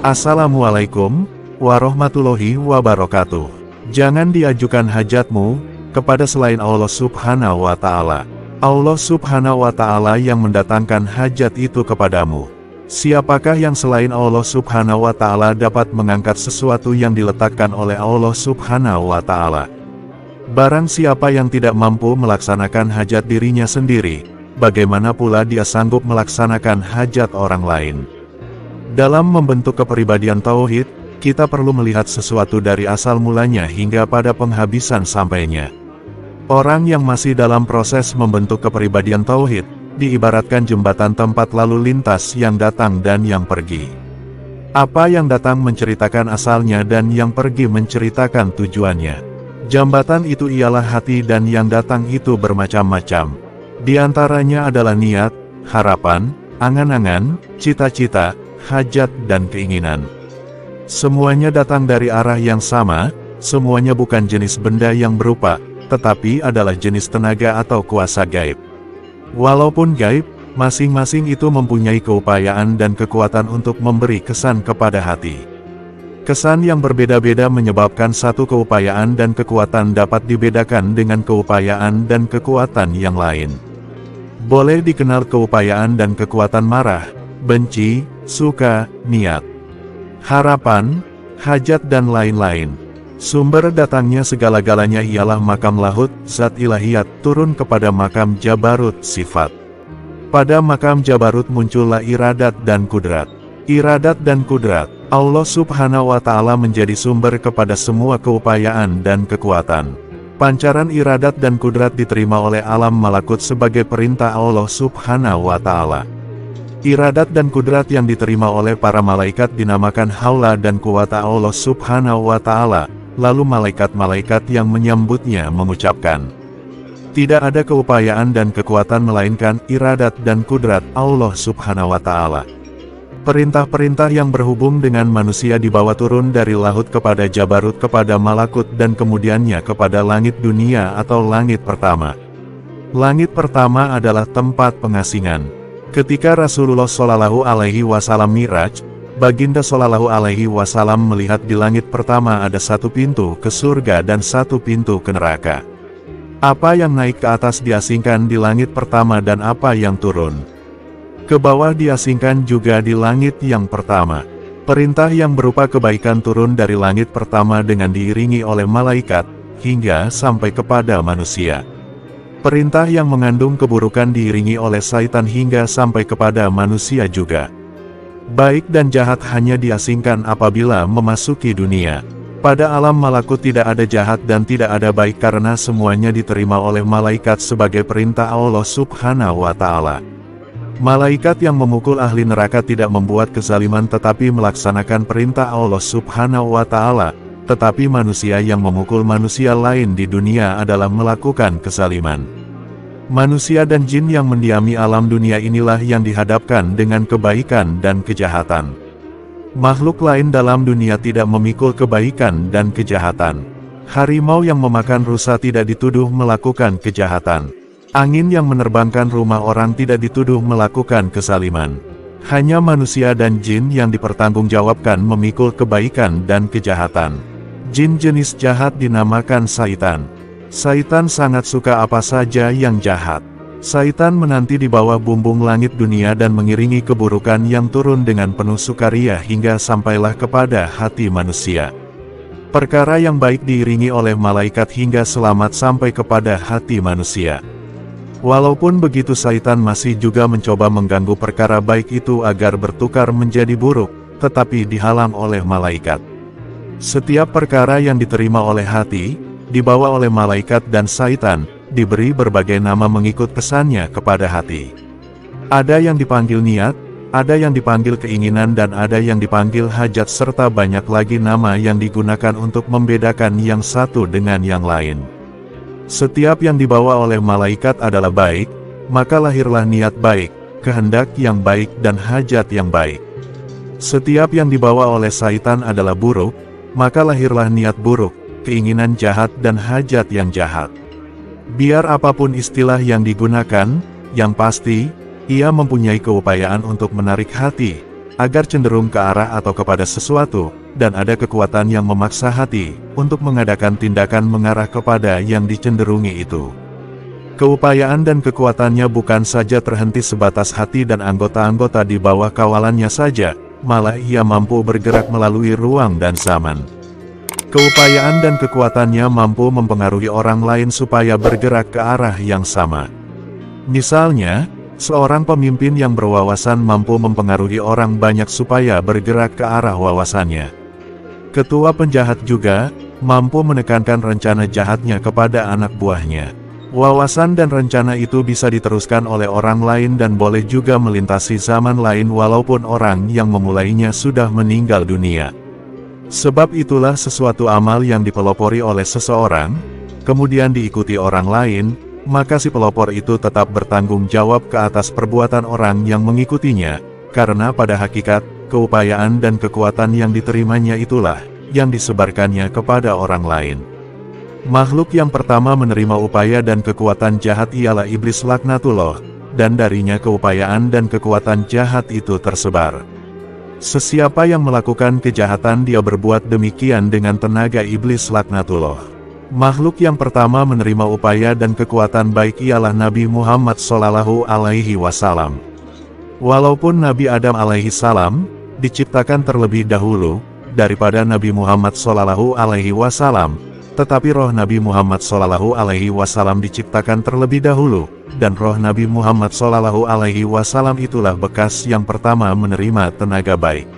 Assalamualaikum warahmatullahi wabarakatuh. Jangan diajukan hajatmu kepada selain Allah Subhanahu wa Ta'ala. Allah Subhanahu wa Ta'ala yang mendatangkan hajat itu kepadamu. Siapakah yang selain Allah Subhanahu wa Ta'ala dapat mengangkat sesuatu yang diletakkan oleh Allah Subhanahu wa Ta'ala? Barang siapa yang tidak mampu melaksanakan hajat dirinya sendiri, bagaimana pula dia sanggup melaksanakan hajat orang lain? Dalam membentuk kepribadian tauhid, kita perlu melihat sesuatu dari asal mulanya hingga pada penghabisan sampainya. Orang yang masih dalam proses membentuk kepribadian tauhid, diibaratkan jembatan tempat lalu lintas yang datang dan yang pergi. Apa yang datang menceritakan asalnya dan yang pergi menceritakan tujuannya. Jambatan itu ialah hati dan yang datang itu bermacam-macam. Di antaranya adalah niat, harapan, angan-angan, cita-cita, hajat dan keinginan. Semuanya datang dari arah yang sama, semuanya bukan jenis benda yang berupa, tetapi adalah jenis tenaga atau kuasa gaib. Walaupun gaib, masing-masing itu mempunyai keupayaan dan kekuatan untuk memberi kesan kepada hati. Kesan yang berbeda-beda menyebabkan satu keupayaan dan kekuatan dapat dibedakan dengan keupayaan dan kekuatan yang lain. Boleh dikenal keupayaan dan kekuatan marah, benci, suka, niat, harapan, hajat dan lain-lain. Sumber datangnya segala-galanya ialah makam lahut, zat ilahiyat, turun kepada makam jabarut, sifat. Pada makam jabarut muncullah iradat dan kudrat. Iradat dan kudrat, Allah Subhanahu wa Ta'ala menjadi sumber kepada semua keupayaan dan kekuatan. Pancaran iradat dan kudrat diterima oleh alam malakut sebagai perintah Allah Subhanahu wa Ta'ala. Iradat dan kudrat yang diterima oleh para malaikat dinamakan haula dan kuwata Allah Subhanahu wa Ta'ala, lalu malaikat-malaikat yang menyambutnya mengucapkan, tidak ada keupayaan dan kekuatan melainkan iradat dan kudrat Allah Subhanahu wa Ta'ala. Perintah-perintah yang berhubung dengan manusia dibawa turun dari lahut kepada jabarut kepada malakut dan kemudiannya kepada langit dunia atau langit pertama. Langit pertama adalah tempat pengasingan. Ketika Rasulullah Shallallahu Alaihi Wasallam Mi'raj, Baginda Shallallahu Alaihi Wasallam melihat di langit pertama ada satu pintu ke surga dan satu pintu ke neraka. Apa yang naik ke atas diasingkan di langit pertama dan apa yang turun ke bawah diasingkan juga di langit yang pertama. Perintah yang berupa kebaikan turun dari langit pertama dengan diiringi oleh malaikat, hingga sampai kepada manusia. Perintah yang mengandung keburukan diiringi oleh syaitan hingga sampai kepada manusia juga. Baik dan jahat hanya diasingkan apabila memasuki dunia. Pada alam malakut tidak ada jahat dan tidak ada baik karena semuanya diterima oleh malaikat sebagai perintah Allah Subhanahu wa Ta'ala. Malaikat yang memukul ahli neraka tidak membuat kezaliman tetapi melaksanakan perintah Allah Subhanahu wa Ta'ala, tetapi manusia yang memukul manusia lain di dunia adalah melakukan kezaliman. Manusia dan jin yang mendiami alam dunia inilah yang dihadapkan dengan kebaikan dan kejahatan. Makhluk lain dalam dunia tidak memikul kebaikan dan kejahatan. Harimau yang memakan rusa tidak dituduh melakukan kejahatan. Angin yang menerbangkan rumah orang tidak dituduh melakukan kezaliman. Hanya manusia dan jin yang dipertanggungjawabkan memikul kebaikan dan kejahatan. Jin jenis jahat dinamakan syaitan. Syaitan sangat suka apa saja yang jahat. Syaitan menanti di bawah bumbung langit dunia dan mengiringi keburukan yang turun dengan penuh sukaria hingga sampailah kepada hati manusia. Perkara yang baik diiringi oleh malaikat hingga selamat sampai kepada hati manusia. Walaupun begitu syaitan masih juga mencoba mengganggu perkara baik itu agar bertukar menjadi buruk, tetapi dihalang oleh malaikat. Setiap perkara yang diterima oleh hati, dibawa oleh malaikat dan syaitan, diberi berbagai nama mengikut kesannya kepada hati. Ada yang dipanggil niat, ada yang dipanggil keinginan dan ada yang dipanggil hajat serta banyak lagi nama yang digunakan untuk membedakan yang satu dengan yang lain. Setiap yang dibawa oleh malaikat adalah baik, maka lahirlah niat baik, kehendak yang baik dan hajat yang baik. Setiap yang dibawa oleh syaitan adalah buruk, maka lahirlah niat buruk, keinginan jahat dan hajat yang jahat. Biar apapun istilah yang digunakan, yang pasti, ia mempunyai keupayaan untuk menarik hati, agar cenderung ke arah atau kepada sesuatu, dan ada kekuatan yang memaksa hati untuk mengadakan tindakan mengarah kepada yang dicenderungi itu. Keupayaan dan kekuatannya bukan saja terhenti sebatas hati dan anggota-anggota di bawah kawalannya saja, malah ia mampu bergerak melalui ruang dan zaman. Keupayaan dan kekuatannya mampu mempengaruhi orang lain supaya bergerak ke arah yang sama. Misalnya, seorang pemimpin yang berwawasan mampu mempengaruhi orang banyak supaya bergerak ke arah wawasannya. Ketua penjahat juga mampu menekankan rencana jahatnya kepada anak buahnya. Wawasan dan rencana itu bisa diteruskan oleh orang lain dan boleh juga melintasi zaman lain walaupun orang yang memulainya sudah meninggal dunia. Sebab itulah sesuatu amal yang dipelopori oleh seseorang, kemudian diikuti orang lain, maka si pelopor itu tetap bertanggung jawab ke atas perbuatan orang yang mengikutinya, karena pada hakikat, keupayaan dan kekuatan yang diterimanya itulah, yang disebarkannya kepada orang lain. Makhluk yang pertama menerima upaya dan kekuatan jahat ialah iblis laknatullah, dan darinya keupayaan dan kekuatan jahat itu tersebar. Sesiapa yang melakukan kejahatan dia berbuat demikian dengan tenaga iblis laknatullah. Makhluk yang pertama menerima upaya dan kekuatan baik ialah Nabi Muhammad SAW. Walaupun Nabi Adam alaihi salam diciptakan terlebih dahulu daripada Nabi Muhammad SAW, tetapi roh Nabi Muhammad SAW diciptakan terlebih dahulu, dan roh Nabi Muhammad SAW itulah bekas yang pertama menerima tenaga baik.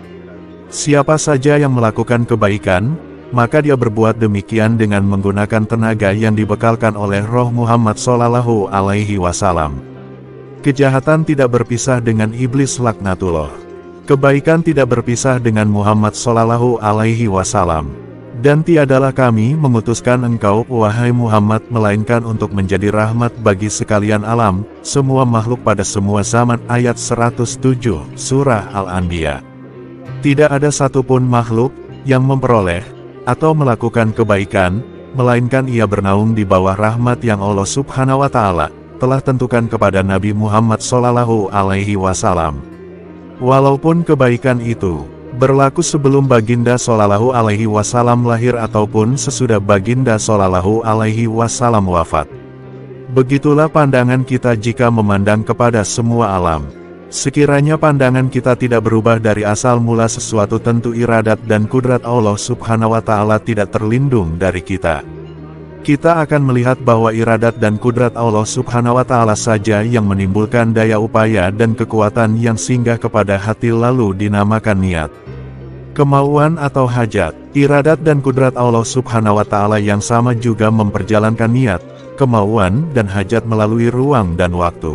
Siapa saja yang melakukan kebaikan, maka dia berbuat demikian dengan menggunakan tenaga yang dibekalkan oleh roh Muhammad SAW. Kejahatan tidak berpisah dengan iblis laknatullah. Kebaikan tidak berpisah dengan Muhammad SAW. Dan tiadalah kami mengutuskan engkau, wahai Muhammad, melainkan untuk menjadi rahmat bagi sekalian alam, semua makhluk pada semua zaman. Ayat 107, Surah Al-Anbiya. Tidak ada satupun makhluk yang memperoleh atau melakukan kebaikan, melainkan ia bernaung di bawah rahmat yang Allah Subhanahu wa Ta'ala telah tentukan kepada Nabi Muhammad SAW. Walaupun kebaikan itu berlaku sebelum Baginda SAW lahir ataupun sesudah Baginda SAW wafat. Begitulah pandangan kita jika memandang kepada semua alam. Sekiranya pandangan kita tidak berubah dari asal mula sesuatu, tentu iradat dan kudrat Allah Subhanahu wa Ta'ala tidak terlindung dari kita. Kita akan melihat bahwa iradat dan kudrat Allah Subhanahu wa Ta'ala saja yang menimbulkan daya upaya dan kekuatan yang singgah kepada hati lalu dinamakan niat. Kemauan atau hajat, iradat dan kudrat Allah Subhanahu wa Ta'ala yang sama juga memperjalankan niat, kemauan dan hajat melalui ruang dan waktu.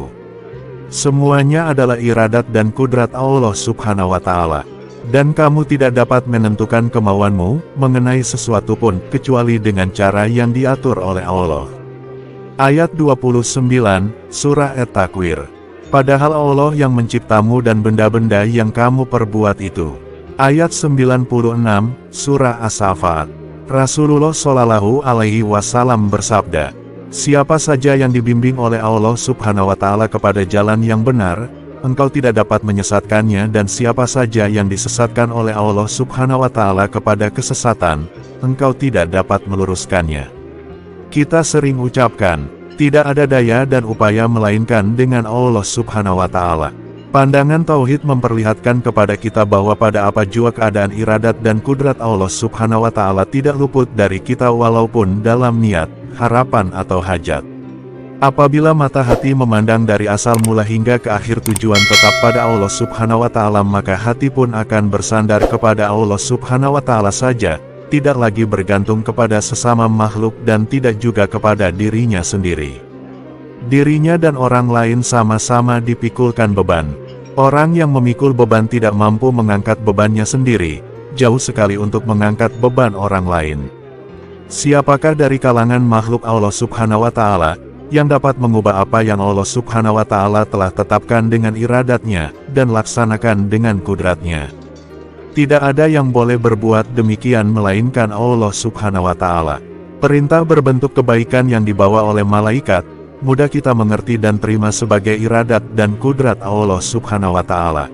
Semuanya adalah iradat dan kudrat Allah Subhanahu wa Ta'ala. Dan kamu tidak dapat menentukan kemauanmu mengenai sesuatu pun kecuali dengan cara yang diatur oleh Allah. Ayat 29, Surah At-Takwir. Padahal Allah yang menciptamu dan benda-benda yang kamu perbuat itu. Ayat 96, Surah As-Saffat. Rasulullah SAW bersabda, siapa saja yang dibimbing oleh Allah Subhanahu wa Ta'ala kepada jalan yang benar, engkau tidak dapat menyesatkannya, dan siapa saja yang disesatkan oleh Allah Subhanahu wa Ta'ala kepada kesesatan, engkau tidak dapat meluruskannya. Kita sering ucapkan, tidak ada daya dan upaya melainkan dengan Allah Subhanahu wa Ta'ala. Pandangan tauhid memperlihatkan kepada kita bahwa pada apa jua keadaan iradat dan kudrat Allah Subhanahu wa Ta'ala tidak luput dari kita walaupun dalam niat, harapan atau hajat. Apabila mata hati memandang dari asal mula hingga ke akhir tujuan tetap pada Allah Subhanahu wa Ta'ala, maka hati pun akan bersandar kepada Allah Subhanahu wa Ta'ala saja, tidak lagi bergantung kepada sesama makhluk dan tidak juga kepada dirinya sendiri. Dirinya dan orang lain sama-sama dipikulkan beban. Orang yang memikul beban tidak mampu mengangkat bebannya sendiri, jauh sekali untuk mengangkat beban orang lain. Siapakah dari kalangan makhluk Allah Subhanahu wa Ta'ala yang dapat mengubah apa yang Allah Subhanahu wa Ta'ala telah tetapkan dengan iradatnya dan laksanakan dengan kudratnya? Tidak ada yang boleh berbuat demikian melainkan Allah Subhanahu wa Ta'ala. Perintah berbentuk kebaikan yang dibawa oleh malaikat mudah kita mengerti dan terima sebagai iradat dan kudrat Allah Subhanahu wa Ta'ala.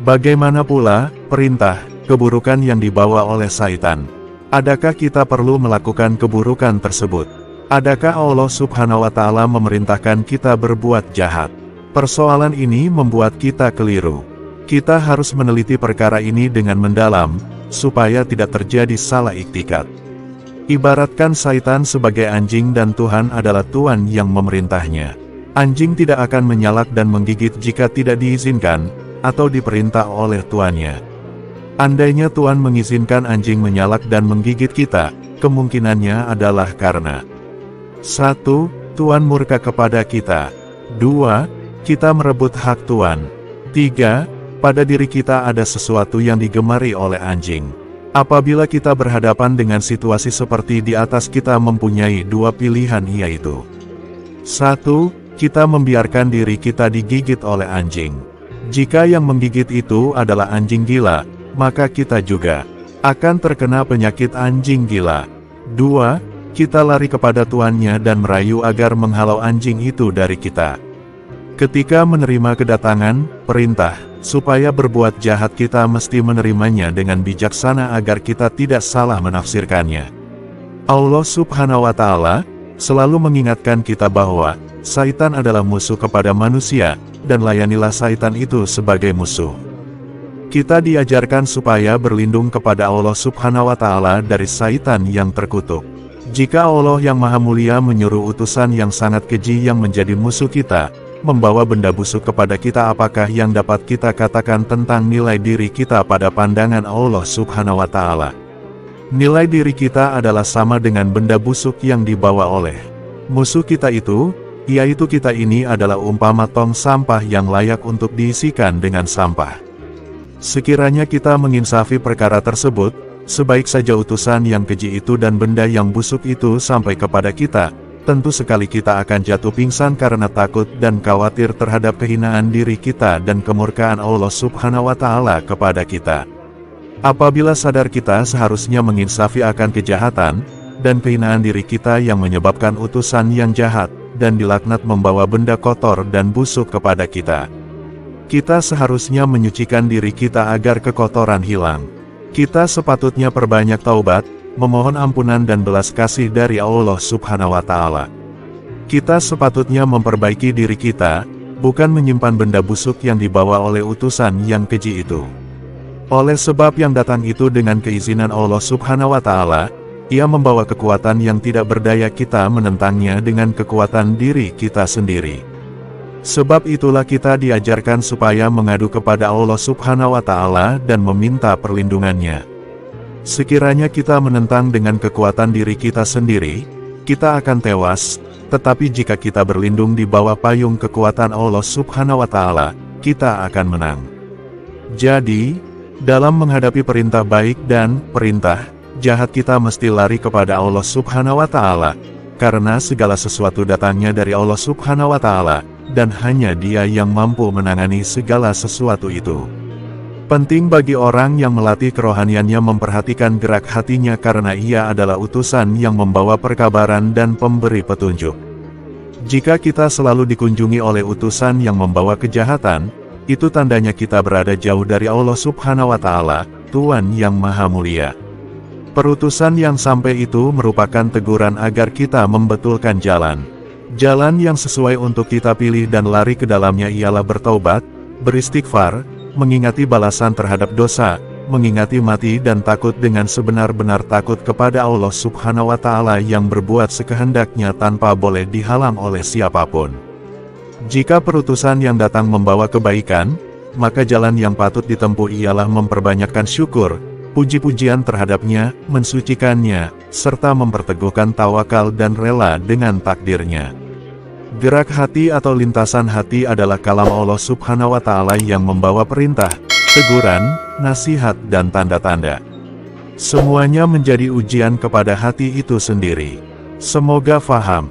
Bagaimana pula perintah keburukan yang dibawa oleh Syaitan? Adakah kita perlu melakukan keburukan tersebut? Adakah Allah Subhanahu wa Ta'ala memerintahkan kita berbuat jahat? Persoalan ini membuat kita keliru. Kita harus meneliti perkara ini dengan mendalam, supaya tidak terjadi salah iktikad. Ibaratkan Syaitan sebagai anjing dan Tuhan adalah Tuan yang memerintahnya. Anjing tidak akan menyalak dan menggigit jika tidak diizinkan, atau diperintah oleh tuannya. Andainya Tuan mengizinkan anjing menyalak dan menggigit kita, kemungkinannya adalah karena 1. Tuan murka kepada kita. 2. Kita merebut hak Tuan. 3. Pada diri kita ada sesuatu yang digemari oleh anjing. Apabila kita berhadapan dengan situasi seperti di atas, kita mempunyai dua pilihan, yaitu 1. Kita membiarkan diri kita digigit oleh anjing. Jika yang menggigit itu adalah anjing gila, maka kita juga akan terkena penyakit anjing gila. 2. Kita lari kepada tuannya dan merayu agar menghalau anjing itu dari kita. Ketika menerima kedatangan perintah supaya berbuat jahat, kita mesti menerimanya dengan bijaksana agar kita tidak salah menafsirkannya. Allah Subhanahu wa Ta'ala selalu mengingatkan kita bahwa Syaitan adalah musuh kepada manusia, dan layanilah Syaitan itu sebagai musuh. Kita diajarkan supaya berlindung kepada Allah Subhanahu wa Ta'ala dari Syaitan yang terkutuk. Jika Allah yang Maha Mulia menyuruh utusan yang sangat keji yang menjadi musuh kita, membawa benda busuk kepada kita, apakah yang dapat kita katakan tentang nilai diri kita pada pandangan Allah Subhanahu wa Ta'ala? Nilai diri kita adalah sama dengan benda busuk yang dibawa oleh musuh kita itu, yaitu kita ini adalah umpama tong sampah yang layak untuk diisikan dengan sampah. Sekiranya kita menginsafi perkara tersebut, sebaik saja utusan yang keji itu dan benda yang busuk itu sampai kepada kita, tentu sekali kita akan jatuh pingsan karena takut dan khawatir terhadap kehinaan diri kita dan kemurkaan Allah Subhanahu wa Ta'ala kepada kita. Apabila sadar kita seharusnya menginsafi akan kejahatan dan kehinaan diri kita yang menyebabkan utusan yang jahat dan dilaknat membawa benda kotor dan busuk kepada kita, kita seharusnya menyucikan diri kita agar kekotoran hilang. Kita sepatutnya perbanyak taubat, memohon ampunan dan belas kasih dari Allah Subhanahu wa Ta'ala. Kita sepatutnya memperbaiki diri kita, bukan menyimpan benda busuk yang dibawa oleh utusan yang keji itu. Oleh sebab yang datang itu dengan keizinan Allah Subhanahu wa Ta'ala, ia membawa kekuatan yang tidak berdaya kita menentangnya dengan kekuatan diri kita sendiri. Sebab itulah kita diajarkan supaya mengadu kepada Allah Subhanahu wa Ta'ala dan meminta perlindungannya. Sekiranya kita menentang dengan kekuatan diri kita sendiri, kita akan tewas, tetapi jika kita berlindung di bawah payung kekuatan Allah Subhanahu wa Ta'ala, kita akan menang. Jadi, dalam menghadapi perintah baik dan perintah jahat, kita mesti lari kepada Allah Subhanahu wa Ta'ala, karena segala sesuatu datangnya dari Allah Subhanahu wa Ta'ala, dan hanya Dia yang mampu menangani segala sesuatu itu. Penting bagi orang yang melatih kerohaniannya memperhatikan gerak hatinya, karena ia adalah utusan yang membawa perkabaran dan pemberi petunjuk. Jika kita selalu dikunjungi oleh utusan yang membawa kejahatan, itu tandanya kita berada jauh dari Allah Subhanahu wa Ta'ala, Tuhan yang Maha Mulia. Perutusan yang sampai itu merupakan teguran agar kita membetulkan jalan. Jalan yang sesuai untuk kita pilih dan lari ke dalamnya ialah bertaubat, beristighfar, mengingati balasan terhadap dosa, mengingati mati dan takut dengan sebenar-benar takut kepada Allah Subhanahu wa Ta'ala yang berbuat sekehendaknya tanpa boleh dihalang oleh siapapun. Jika perutusan yang datang membawa kebaikan, maka jalan yang patut ditempuh ialah memperbanyakkan syukur, puji-pujian terhadapnya, mensucikannya, serta memperteguhkan tawakal dan rela dengan takdirnya. Gerak hati atau lintasan hati adalah kalam Allah Subhanahu wa Ta'ala yang membawa perintah, teguran, nasihat dan tanda-tanda. Semuanya menjadi ujian kepada hati itu sendiri. Semoga faham.